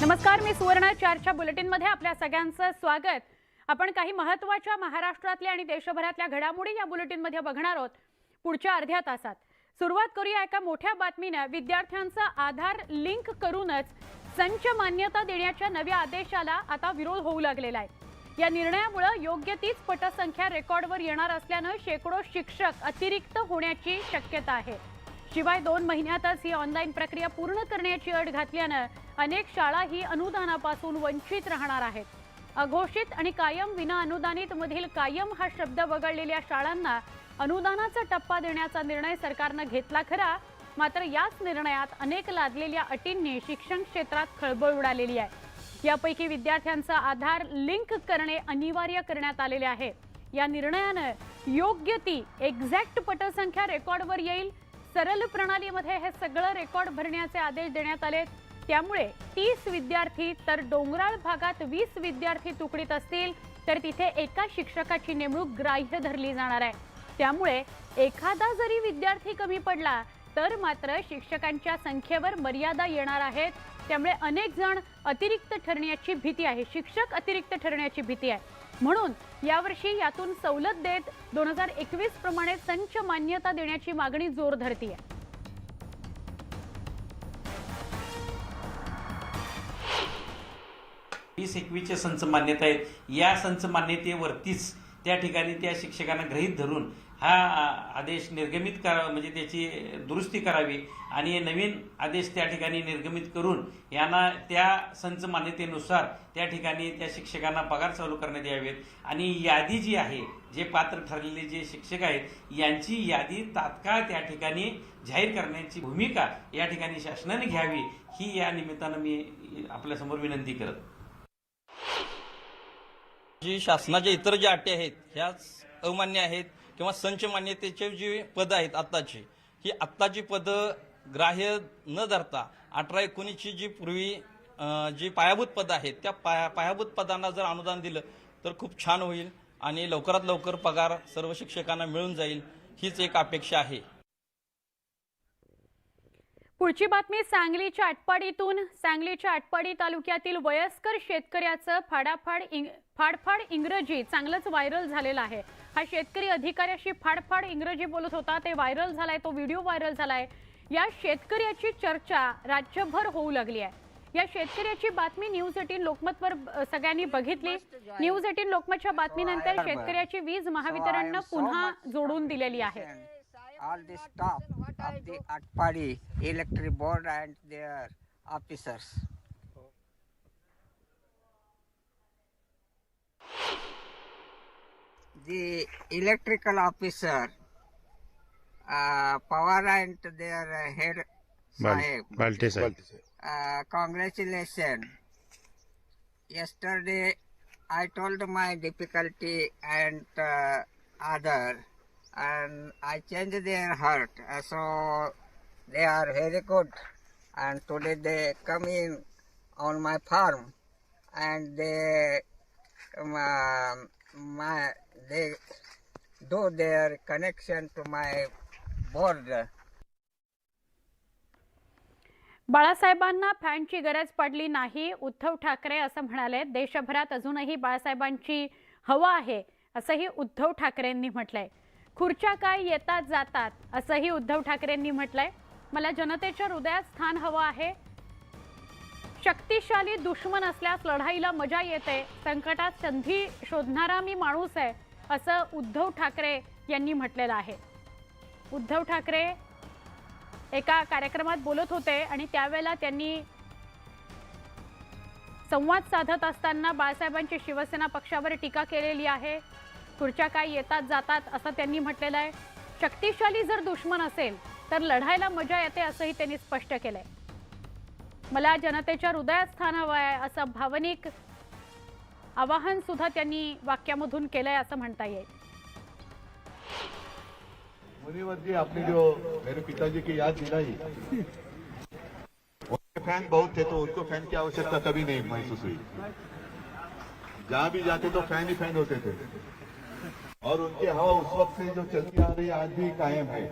नमस्कार, मी सुवर्ण 4च्या बुलेटिनमध्ये आपल्या सगळ्यांचं स्वागत। आपण काही महत्त्वाच्या महाराष्ट्रातल्या आणि देशभरातल्या घडामोडी या बुलेटिनमध्ये बघणार आहोत पुढच्या अर्ध्या तासात। सुरुवात करूया एका मोठ्या बातमीने। विद्यार्थ्यांचा आधार लिंक करूनच संच मान्यता देण्याच्या नव्या आदेशाला आता विरोध होऊ लागलेला आहे। या निर्णयामुळे योग्य तीच पटसंख्या रेकॉर्डवर येणार असल्याने शेकडो शिक्षक अतिरिक्त होण्याची शक्यता आहे। शिवाय 2 महिन्यातच ही ऑनलाईन प्रक्रिया पूर्ण करण्याची अट घातल्याने अनेक शाळा ही अनुदानापासून वंचित राहणार आहेत। अघोषित आणि कायम विना अनुदानित मधील कायम हा शब्द वगळलेल्या शाळांना अनुदानाचा टप्पा देण्याचा निर्णय सरकारने घेतला खरा, मात्र याच निर्णयात अनेक लादलेल्या अटींनी शिक्षण क्षेत्रात खळबळ उडालेली आहे। यापैकी विद्यार्थ्यांचा आधार लिंक करणे अनिवार्य करण्यात आलेले आहे। या निर्णयाने योग्य ती एक्झॅक्ट पटसंख्या रेकॉर्डवर येईल। सरल प्रणालीमध्ये हे सगळं रेकॉर्ड भरण्याचे आदेश देण्यात आले। त्यामुळे 30 विद्यार्थी तर डोंगराळ भागात 20 विद्यार्थी तुकडीत असतील तर तिथे एका शिक्षकाची नेमणूक ग्राह्य धरली जाणार आहे। त्यामुळे एखादा जरी विद्यार्थी कमी पडला तर मात्र शिक्षकांच्या संख्येवर मर्यादा येणार आहेत। त्यामुळे अनेक जण अतिरिक्त ठरण्याची भीती आहे, शिक्षक अतिरिक्त ठरण्याची भीती आहे। म्हणून यावर्षी यातून सवलत देत 2021 प्रमाणे संच मान्यता देण्याची मागणी जोर धरते। 2021चे संच मान्यता आहेत। या संच मान्यतेवरतीच त्या ठिकाणी त्या शिक्षकांना गृहीत धरून हा आदेश निर्गमित करा, म्हणजे त्याची दुरुस्ती करावी आणि नवीन आदेश त्या ठिकाणी निर्गमित करून यांना त्या संच मान्यतेनुसार त्या ठिकाणी त्या शिक्षकांना पगार चालू करण्यात यावेत। आणि यादी जी आहे, जे पात्र ठरलेले जे शिक्षक आहेत यांची यादी तात्काळ त्या ठिकाणी जाहीर करण्याची भूमिका या ठिकाणी शासनाने घ्यावी, ही या निमित्तानं मी आपल्या समोर विनंती करत। जी शासनाच्या इतर ज्या अटी आहेत ह्या अमान्य आहेत किंवा संच मान्यतेचे जी पदं आहेत आत्ताची, ही आत्ताची पदं ग्राह्य न धरता 18-19ची जी पूर्वी जी पायाभूत पदं आहेत त्या पायाभूत पदांना जर अनुदान दिलं तर खूप छान होईल आणि लवकरात लवकर पगार सर्व शिक्षकांना मिळून जाईल, हीच एक अपेक्षा आहे। पुढची बातमी सांगलीच्या आटपाडीतून। सांगलीच्या आटपाडी तालुक्यातील वयस्कर शेतकऱ्याचं फाडफाड इंग्रजी चांगलंच व्हायरल झालेलं आहे। हा शेतकरी अधिकाऱ्याशी फाडफाड इंग्रजी बोलत होता, ते व्हायरल झालाय, तो व्हिडिओ व्हायरल झालाय। या शेतकऱ्याची चर्चा राज्यभर होऊ लागली आहे। या शेतकऱ्याची बातमी न्यूज 18 लोकमतवर सगळ्यांनी बघितली। न्यूज 18 लोकमतच्या बातमीनंतर शेतकऱ्याची वीज महावितरणने पुन्हा जोडून दिलेली आहे। All the staff of the Atpadi Electric Board and their officers. The electrical officer, Pawar and their head Sahib. Balte Sahib. Congratulations. Yesterday I told my difficulty and other. And I changed their heart, so they are very good. And today they come in on my farm, and they do their connection to my board. बाळासाहेबांना फॅनची गरज पडली नाही, उद्धव ठाकरे असं म्हणाले। देशभरात अजूनही बाळासाहेबांची हवा आहे असंही उद्धव ठाकरेंनी म्हटलंय। खुर्च्या काय येतात जातात असंही उद्धव ठाकरेंनी म्हटलंय। मला जनतेच्या हृदयात स्थान हवं आहे। शक्तिशाली दुश्मन असल्यास लढाईला मजा येते। संकटात संधी शोधणारा मी माणूस आहे असं उद्धव ठाकरे यांनी म्हटलेलं आहे। उद्धव ठाकरे एका कार्यक्रमात बोलत होते आणि त्यावेळेला त्यांनी संवाद साधत असताना बाळासाहेबांची शिवसेना पक्षावर टीका केलेली आहे। खुर्च्या काय येतात जातात असं त्यांनी म्हटलेलं आहे। शक्तिशाली जर दुश्मन असेल तर लढायला मजा येते असंही त्यांनी स्पष्ट केलंय। मला जनतेच्या हृदयात स्थान हवं आहे असं भावनिक आवाहन सुद्धा त्यांनी वाक्यामधून केलंय असं म्हणता येईल। मुनीवर जी आपने जो मेरे पिताजी की याद दिलाई, उनके फैन बहुत थे तो उनको फैन की आवश्यकता कभी नहीं महसूस हुई। जहां भी जाते तो फैन ही फैन होते थे और उनकी हवा उस वक्त से जो चलती आ रही आज भी कायम है।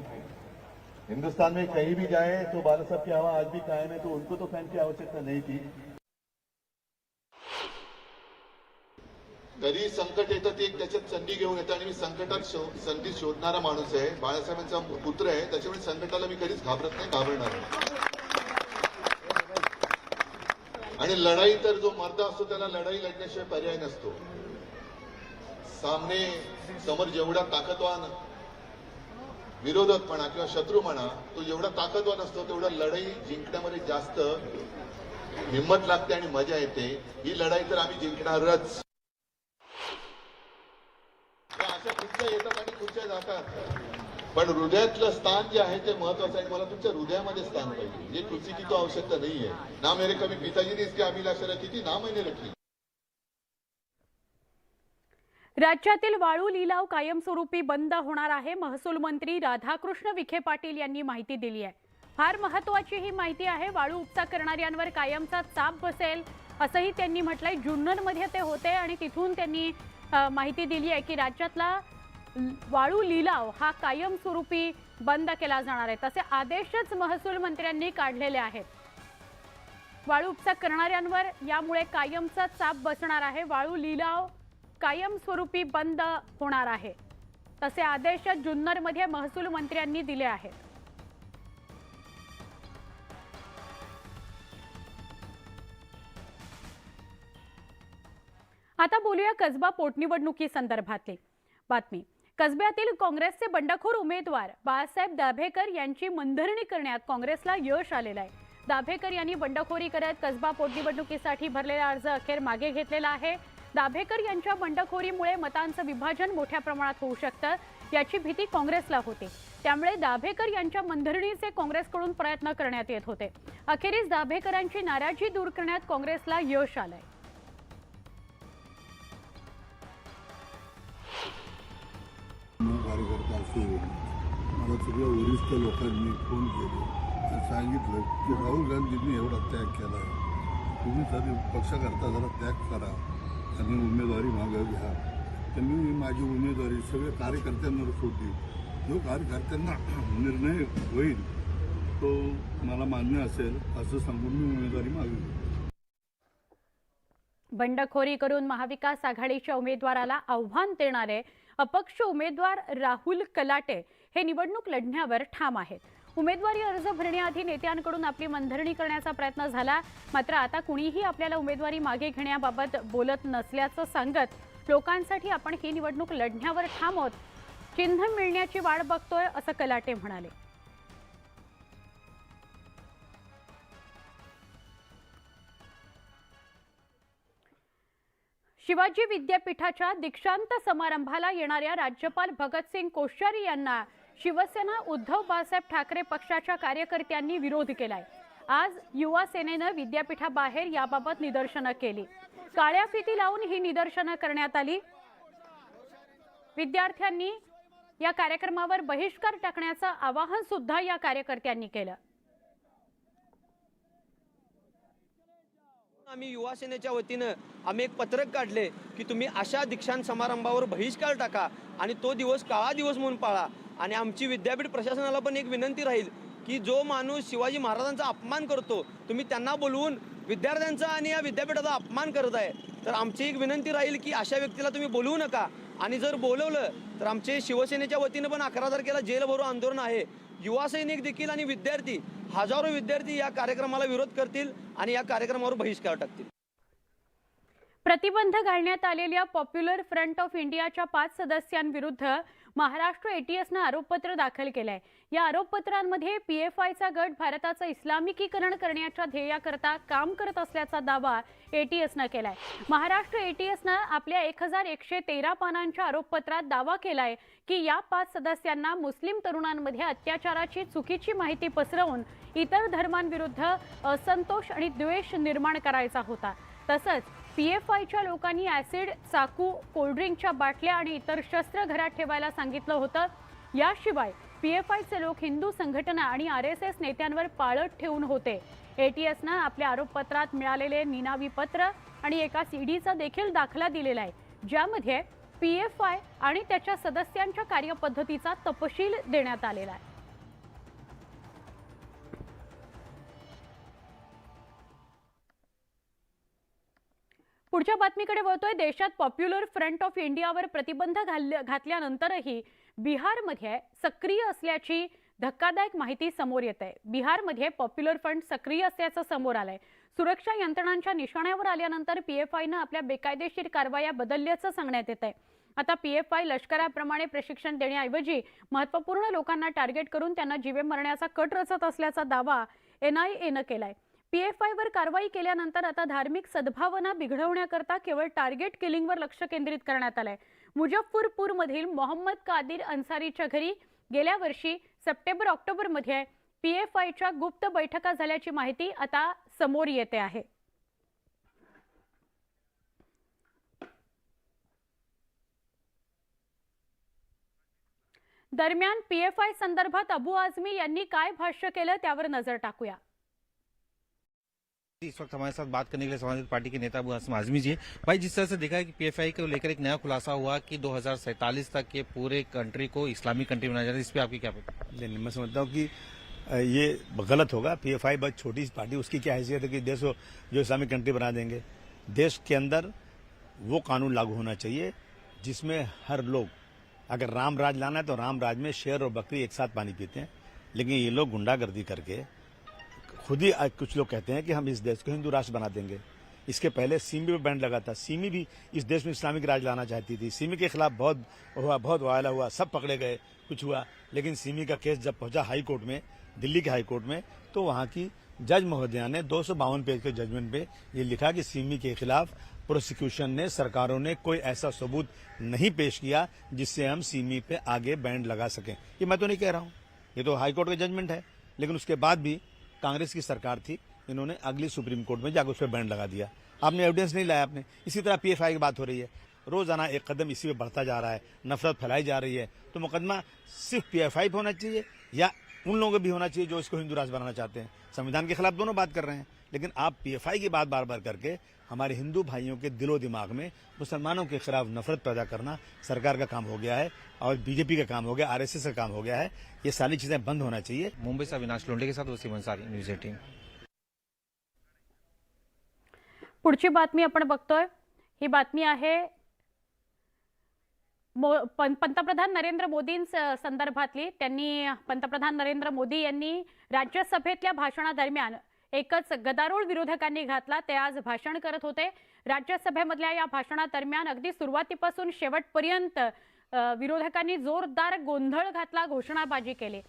हिंदुस्तान में कहीं भी जाए तो बाला साहब की हवा आज भी कायम है, तो उनको तो फैन की आवश्यकता नहीं थी। कधी संकट येतं ते एक त्याच्यात संधी घेऊन येतं आणि मी संकटात संधी शोधणारा माणूस आहे. बाळासाहेबांचा पुत्र आहे, त्याच्यामुळे संकटाला मी कधीच घाबरत नाही, घाबरणार नाही. आणि लढाई तर जो मर्द असतो त्याला लढाई लढण्याशिवाय पर्याय नसतो. समोर जेवढा ताकदवान विरोधक म्हणा किंवा शत्रू म्हणा, तो जेवढा ताकदवान असतो तेवढा लढाई जिंकण्यामध्ये जास्त हिंमत लागते आणि मजा येते. ही लढाई तर आम्ही जिंकणारच. अशा खुर्च्या येतात आणि खुर्च्या जातात, पण हृदयातलं स्थान जे आहे ते महत्वाचं आहे. मला तुमच्या हृदयामध्ये स्थान पाहिजे. ये कुर्सी की तो आवश्यकता नहीं है. ना मेरे कभी पिताजी ने इसकी अभिलाषा रखी थी, ना मैंने रखी. राज्यातील वाळू लिलाव कायमस्वरूपी बंद होणार आहे. महसूल मंत्री राधाकृष्ण विखे पाटील यांनी माहिती दिली आहे. फार महत्त्वाची ही माहिती आहे. वाळू उपसा करणाऱ्यांवर कायमचा चाप बसेल असंही त्यांनी म्हटलंय. जुन्नरमध्ये ते होते आणि तिथून त्यांनी माहिती दिली आहे की राज्यातला वाळू लिलाव हा कायमस्वरूपी बंद केला जाणार आहे. तसे आदेशच महसूल मंत्र्यांनी काढलेले आहेत. वाळू उपसा करणाऱ्यांवर यामुळे कायमचा चाप बसणार आहे. वाळू लिलाव कायमस्वरूपी बंद होणार आहे. तसे आदेश जुन्नरमध्ये महसूल मंत्र्यांनी दिले आहेत. आता बोलूया कसबा पोटनिवडणुकी संदर्भातली बातमी. कसब्यातील काँग्रेसचे बंडखोर उमेदवार बाळासाहेब दाभेकर यांची मनधरणी करण्यात काँग्रेसला यश आलेलं आहे. दाभेकर यांनी बंडखोरी करत कसबा पोटनिवडणुकीसाठी भरलेला अर्ज अखेर मागे घेतलेला आहे. दाभेकर यांच्या बंडखोरीमुळे मतांचं विभाजन मोठ्या प्रमाणात होऊ शकतं याची भीती काँग्रेसला होती. त्यामुळे दाभेकर यांच्या मनधरणीचे काँग्रेसकडून प्रयत्न करण्यात येत होते. अखेरीस दाभेकरांची नाराजी दूर करण्यात काँग्रेसला यश आलंय. कार्यकर्ता असेल, मला सगळ्या वरिष्ठ लोकांनी फोन केले आणि सांगितलं की राहुल गांधींनी एवढा त्याग केला आहे, तुम्ही तरी पक्षाकरता जरा त्याग करा आणि उमेदवारी मागं घ्या. त्यांनी माझी उमेदवारी सगळ्या कार्यकर्त्यांवर सोडली. जो कार्यकर्त्यांना निर्णय होईल तो मला मान्य असेल असं सांगून मी उमेदवारी मागली. बंडखोरी करून महाविकास आघाडीच्या उमेदवाराला आव्हान देणारे अपक्ष उमेदवार राहुल कलाटे हे निवडणूक लढण्यावर ठाम आहेत. उमेदवारी अर्ज भरण्याआधी नेत्यांकडून आपली मनधरणी करण्याचा प्रयत्न झाला, मात्र आता कुणीही आपल्याला उमेदवारी मागे घेण्याबाबत बोलत नसल्याचं सांगत लोकांसाठी आपण ही निवडणूक लढण्यावर ठाम आहोत, चिन्ह मिळण्याची वाट बघतोय असं कलाटे म्हणाले. शिवाजी विद्यापीठाच्या दीक्षांत समारंभाला येणाऱ्या राज्यपाल भगतसिंग कोश्यारी यांना शिवसेना उद्धव बाळासाहेब ठाकरे पक्षाच्या कार्यकर्त्यांनी विरोध केलाय. आज युवा सेनेनं विद्यापीठाबाहेर याबाबत निदर्शनं केली. काळ्या फिती लावून ही निदर्शनं करण्यात आली. विद्यार्थ्यांनी या कार्यक्रमावर बहिष्कार टाकण्याचं आवाहन सुद्धा या कार्यकर्त्यांनी केलं. आम्ही युवा सेनेच्या वतीनं आम्ही एक पत्रक काढले की तुम्ही अशा दीक्षांत समारंभावर बहिष्कार टाका आणि तो दिवस काळा दिवस म्हणून पाळा. आणि आमची विद्यापीठ प्रशासनाला पण एक विनंती राहील की जो माणूस शिवाजी महाराजांचा अपमान करतो, तुम्ही त्यांना बोलवून विद्यार्थ्यांचा आणि या विद्यापीठाचा अपमान करत आहे, तर आमची एक विनंती राहील की अशा व्यक्तीला तुम्ही बोलवू नका. आणि जर बोलवलं तर आमचे शिवसेनेच्या वतीनं पण 11 तारखेला जेल भरो आंदोलन आहे. युवा सैनिक देखील आणि विद्यार्थी, हजारो विद्यार्थी या कार्यक्रमाला विरोध करतील आणि या कार्यक्रमावर बहिष्कार टाकतील. प्रतिबंध घालण्यात आलेल्या पॉप्युलर फ्रंट ऑफ इंडियाच्या 5 सदस्यांविरुद्ध महाराष्ट्र एटीएसनं आरोपपत्र दाखल केलंय. या आरोपपत्रांमध्ये पीएफआयचा गट भारताचं इस्लामिकीकरण करण्याच्या ध्येयाकरता काम करत असल्याचा दावा एटीएसनं केलाय. महाराष्ट्र एटीएसनं आपल्या 1113 पानांच्या आरोपपत्रात दावा केलाय की या 5 सदस्यांना मुस्लिम तरुणांमध्ये अत्याचाराची चुकीची माहिती पसरवून इतर धर्मांविरुद्ध असंतोष आणि द्वेष निर्माण करायचा होता. तसंच पीएफआयच्या लोकांनी ऍसिड, चाकू, कोल्ड्रिंकच्या बाटल्या आणि इतर शस्त्र घरात ठेवायला सांगितलं होतं. याशिवाय पीएफआयचे लोक हिंदू संघटना आणि आरएसएस नेत्यांवर पाळत ठेवून होते. एटीएसनं आपल्या आरोपपत्रात मिळालेले निनावी पत्र आणि एका सीडीचा देखील दाखला दिलेला आहे, ज्यामध्ये पीएफआय आणि त्याच्या सदस्यांच्या कार्यपद्धतीचा तपशील देण्यात आलेला आहे. पुढच्या बातमीकडे वळतोय. देशात पॉप्युलर फ्रंट ऑफ इंडियावर प्रतिबंध घातल्यानंतरही बिहारमध्ये सक्रिय असल्याची धक्कादायक माहिती समोर येत आहे. बिहारमध्ये पॉप्युलर फ्रंट सक्रिय असल्याचं समोर आलंय. सुरक्षा यंत्रणांच्या निशाण्यावर आल्यानंतर पीएफआयनं आपल्या बेकायदेशीर कारवाया बदलल्याचं सांगण्यात येत आहे. आता पीएफआय लष्कराप्रमाणे प्रशिक्षण देण्याऐवजी महत्त्वपूर्ण लोकांना टार्गेट करून त्यांना जीवे मारण्याचा कट रचत असल्याचा दावा NIAनं केलाय. पीएफआयवर कारवाई केल्यानंतर आता धार्मिक सद्भावना बिघडवण्याकरता केवळ टार्गेट किलिंगवर लक्ष केंद्रित करण्यात आलंय. मुजफ्फरपूरमधील मोहम्मद कादिर अन्सारीच्या घरी गेल्या वर्षी सप्टेंबर-ऑक्टोबरमध्ये पीएफआयच्या गुप्त बैठका झाल्याची माहिती आता समोर येते आहे. दरम्यान पीएफआय संदर्भात अबू आझमी यांनी काय भाष्य केलं त्यावर नजर टाकूया. इस वक्त हमारे साथ बात करने के लिए समाजवादी पार्टी के नेता अबू आजमी जी। भाई, जिस तरह से देखा है कि पीएफआई को लेकर एक नया खुलासा हुआ कि 2047 तक ये पूरे कंट्री को इस्लामिक कंट्री बनाया जाए, इस पे आपकी क्या नहीं, मैं समझता हूँ कि ये गलत होगा। पीएफआई बहुत छोटी पार्टी, उसकी क्या हैसियत है कि देश को जो इस्लामिक कंट्री बना देंगे। देश के अंदर वो कानून लागू होना चाहिए जिसमें हर लोग, अगर राम राज लाना है तो राम राज में शेर और बकरी एक साथ पानी पीते हैं, लेकिन ये लोग गुंडागर्दी करके खुद ही कुछ लोग कहते हैं कि हम इस देश को हिंदू राष्ट्र बना देंगे। इसके पहले सिमी पे बैंड लगा था। सिमी भी इस देश में इस्लामिक राज लाना चाहती थी। सिमी के खिलाफ बहुत वायला हुआ, सब पकड़े गए, कुछ हुआ, लेकिन सिमी का केस जब पहुंचा हाई कोर्ट में, दिल्ली के हाई कोर्ट में, तो वहां की जज महोदया ने 252 पेज के जजमेंट पे ये लिखा कि सिमी के खिलाफ प्रोसिक्यूशन ने, सरकारों ने कोई ऐसा सबूत नहीं पेश किया जिससे हम सिमी पे आगे बैंड लगा सकें। ये मैं तो नहीं कह रहा हूँ, ये तो हाई कोर्ट का जजमेंट है। लेकिन उसके बाद भी कांग्रेस की सरकार थी, इन्होंने अगली सुप्रीम कोर्ट में जाकर उस पर बैंड लगा दिया। आपने एविडेंस नहीं लाया आपने। इसी तरह पीएफआई की बात हो रही है, रोजाना एक कदम इसी में बढ़ता जा रहा है, नफरत फैलाई जा रही है। तो मुकदमा सिर्फ पीएफआई पे होना चाहिए या उन लोगों को भी होना चाहिए जो इसको हिंदू राष्ट्र बनाना चाहते हैं? संविधान के खिलाफ दोनों बात कर रहे हैं, लेकिन आप पीएफआई की बात बार बार करके हमारे हिंदू भाइयों के दिलो दिमाग में मुसलमानों के खिलाफ नफरत पैदा करना सरकार का काम हो गया है और बीजेपी का काम हो गया, आरएसएस का काम हो गया है। ये सारी चीजें बंद होना चाहिए। मुंबई से अविनाश लोंढे के साथ वसीम अंसारी, न्यूज 18। पुढची बातमी आपण बघतोय. ही बातमी आहे पंतप्रधान नरेंद्र मोदींसंदर्भातली. पंतप्रधान नरेंद्र मोदी यांनी राज्यसभेतल्या भाषणादरम्यान एकच गदारोळ विरोधकांनी घातला. ते आज भाषण करत होते. राज्यसभेमधल्या या भाषणादरम्यान अगदी सुरुवातीपासून शेवटपर्यंत विरोधकांनी जोरदार गोंधळ घातला, घोषणाबाजी केली.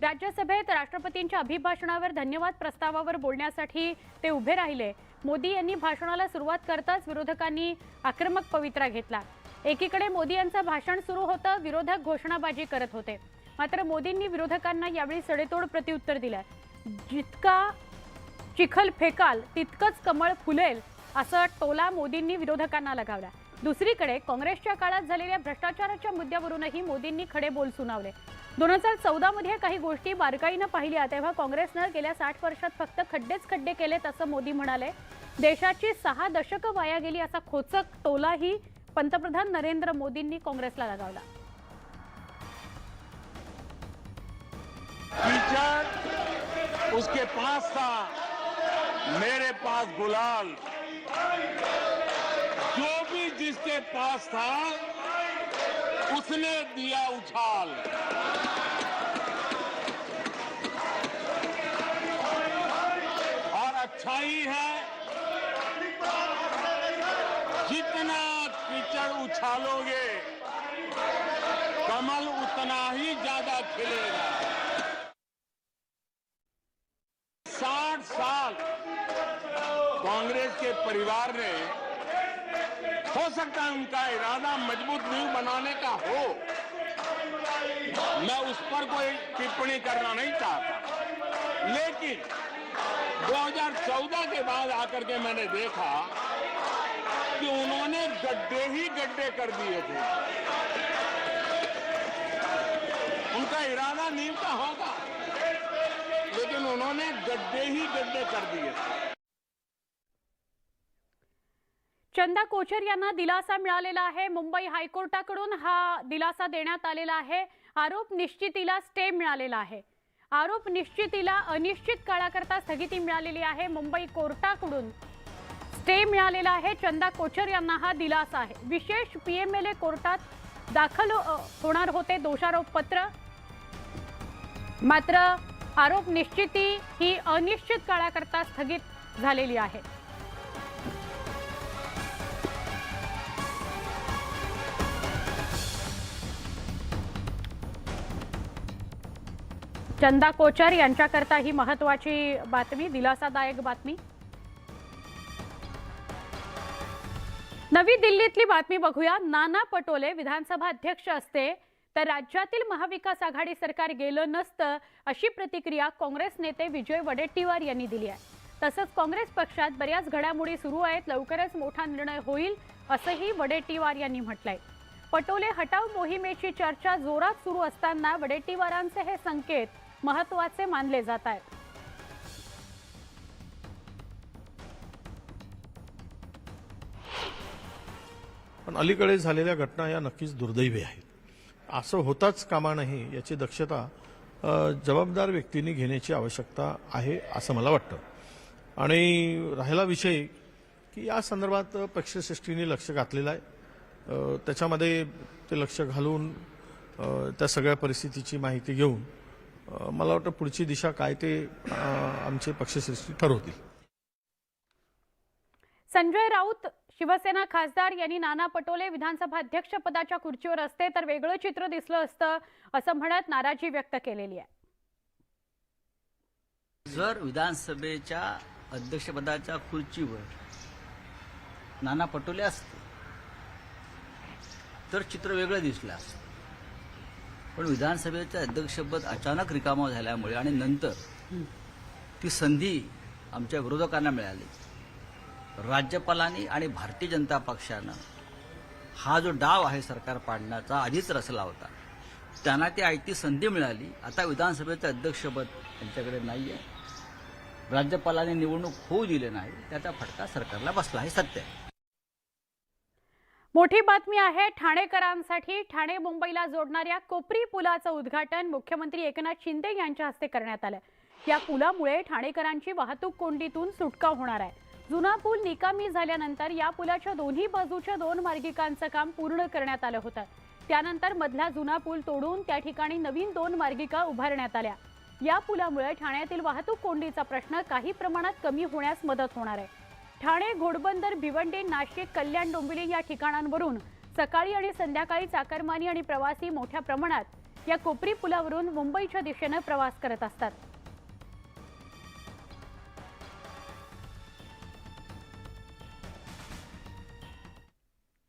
राज्यसभेत राष्ट्रपतींच्या अभिभाषणावर धन्यवाद प्रस्तावावर बोलण्यासाठी ते उभे राहिले. मोदी यांनी भाषणाला सुरुवात करताच विरोधकांनी आक्रमक पवित्रा घेतला. एकीकडे मोदी यांचं भाषण सुरू होतं, विरोधक घोषणाबाजी करत होते. मात्र मोदींनी विरोधकांना यावेळी सडेतोड प्रत्युत्तर दिलं. जितका चिखल फेकाल तितकंच कमळ फुलेल असा टोला मोदींनी विरोधकांना लगावला. दुसरीकडे काँग्रेसच्या काळात झालेल्या भ्रष्टाचाराच्या मुद्द्यावरूनही मोदींनी खडे बोल सुनावले. 2014 मध्ये काही गोष्टी बारकाईनं पाहिल्या तेव्हा काँग्रेसनं गेल्या 60 वर्षात फक्त खड्डेच खड्डे केलेत असं मोदी म्हणाले. देशाची 6 दशकं वाया गेली असा खोचक टोलाही पंतप्रधान नरेंद्र मोदींनी काँग्रेसला लगावला. कीचड़ उसके पास था, मेरे पास गुलाल। जो भी जिसके पास था उसने दिया उछाल। और अच्छाई है जितना कीचड़ उछालोगे कमल उतना ही ज्यादा खिलेगा। 60 साल कांग्रेस के परिवार ने, हो सकता है उनका इरादा मजबूत नींव बनाने का हो, मैं उस पर कोई टिप्पणी करना नहीं चाहता, लेकिन 2014 के बाद आकर के मैंने देखा कि उन्होंने गड्ढे ही गड्ढे कर दिए थे। उनका इरादा नींव का होगा, लेकिन उन्होंने गड्ढे ही गड्ढे कर दिए। चंदा कोचर यांना दिलासा मिळालेला आहे. मुंबई हायकोर्टाकडून हा दिलासा देण्यात आलेला आहे. आरोप निश्चितीला स्टे मिळालेला आहे. आरोप निश्चितीला अनिश्चित काळाकरता स्थगिती मिळालेली आहे. मुंबई कोर्टाकडून स्टे मिळालेला आहे. चंदा कोचर यांना हा दिलासा आहे. विशेष पीएमएलए कोर्टात दाखल होणार होते दोषारोप पत्र, मात्र आरोप निश्चिती ही अनिश्चित काळाकरता स्थगित झालेली आहे. चंदा कोचर यांच्याकरता ही महत्त्वाची बातमी, दिलासादायक बातमी. नवी दिल्लीतली बातमी बघूया. नाना पटोले विधानसभा अध्यक्ष असते तर राज्यातील महाविकास आघाडी सरकार गेलं नसतं, अशी प्रतिक्रिया काँग्रेस नेते विजय वडेट्टीवार यांनी दिली आहे. तसंच काँग्रेस पक्षात बऱ्याच घडामोडी सुरू आहेत. लवकरच मोठा निर्णय होईल असंही वडेट्टीवार यांनी म्हटलंय. पटोले हटाव मोहिमेची चर्चा जोरात सुरू असताना वडेट्टीवारांचे हे संकेत महत्त्वाचे मानले जात आहेत. पण अलीकडे झालेल्या घटना या नक्कीच दुर्दैवी आहेत. असं होताच कामा नये याची दक्षता जबाबदार व्यक्तींनी घेण्याची आवश्यकता आहे असं मला वाटतं. आणि राहिला विषय की या संदर्भात पक्षश्रेष्ठींनी लक्ष घातलेलं आहे. त्याच्यामध्ये ते लक्ष घालून त्या सगळ्या परिस्थितीची माहिती घेऊन मला वाटतं पुढची दिशा काय ते आमचे पक्षश्रेष्ठी ठरवतील. संजय राऊत शिवसेना खासदार यांनी नाना पटोले विधानसभा अध्यक्षपदाच्या खुर्चीवर असते तर वेगळं चित्र दिसलं असतं असं म्हणत नाराजी व्यक्त केलेली आहे. जर विधानसभेच्या अध्यक्षपदाच्या खुर्चीवर नाना पटोले असते तर चित्र वेगळं दिसलं असतं. पण विधानसभेचं अध्यक्षपद अचानक रिकामं झाल्यामुळे आणि नंतर ती संधी आमच्या विरोधकांना मिळाली. राज्यपालांनी आणि भारतीय जनता पक्षानं हा जो डाव आहे सरकार पाडण्याचा आधीच रचला होता, त्यांना ती आयती संधी मिळाली. आता विधानसभेचं अध्यक्षपद त्यांच्याकडे नाही आहे. राज्यपालांनी निवडणूक होऊ दिली नाही, त्याचा फटका सरकारला बसला आहे. सत्य आहे. मोठी बातमी आहे ठाणेकरांसाठी. ठाणे मुंबईला जोडणाऱ्या कोपरी पुलाचं उद्घाटन मुख्यमंत्री एकनाथ शिंदे यांच्या हस्ते करण्यात आलं. या पुलामुळे ठाणेकरांची वाहतूक कोंडीतून सुटका होणार आहे. जुना पूल निकामी झाल्यानंतर या पुलाच्या दोन्ही बाजूच्या 2 मार्गिकांचं काम पूर्ण करण्यात आलं होतं. त्यानंतर मधला जुना पूल तोडून त्या ठिकाणी नवीन 2 मार्गिका उभारण्यात आल्या. या पुलामुळे ठाण्यातील वाहतूक कोंडीचा प्रश्न काही प्रमाणात कमी होण्यास मदत होणार आहे. ठाणे, घोडबंदर, भिवंडी, नाशिक, कल्याण, डोंबिवली या ठिकाणांवरून सकाळी आणि संध्याकाळी चाकरमानी आणि प्रवासी मोठ्या प्रमाणात या कोपरी पुलावरून मुंबईच्या दिशेने प्रवास करत असतात.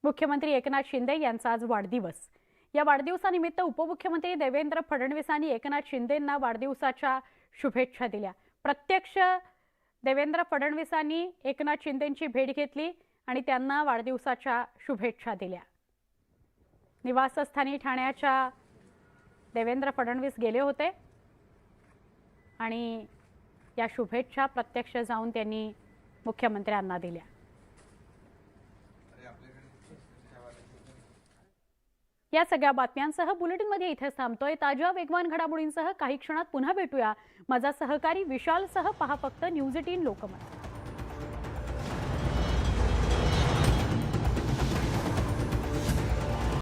मुख्यमंत्री एकनाथ शिंदे यांचा आज वाढदिवस. या वाढदिवसानिमित्त उपमुख्यमंत्री देवेंद्र फडणवीसांनी एकनाथ शिंदेंना वाढदिवसाच्या शुभेच्छा दिल्या. प्रत्यक्ष देवेंद्र फडणवीसांनी एकनाथ शिंदेंची भेट घेतली आणि त्यांना वाढदिवसाच्या शुभेच्छा दिल्या. निवासस्थानी ठाण्याच्या देवेंद्र फडणवीस गेले होते आणि या शुभेच्छा प्रत्यक्ष जाऊन त्यांनी मुख्यमंत्र्यांना दिल्या. या सगळ्या बातम्यांसह बुलेटिनमध्ये इथेच थांबतोय. ताज्या वेगवान घडामोडींसह काही क्षणात पुन्हा भेटूया. माझा सहकारी विशालसह पहा फक्त न्यूज 18 लोकमत.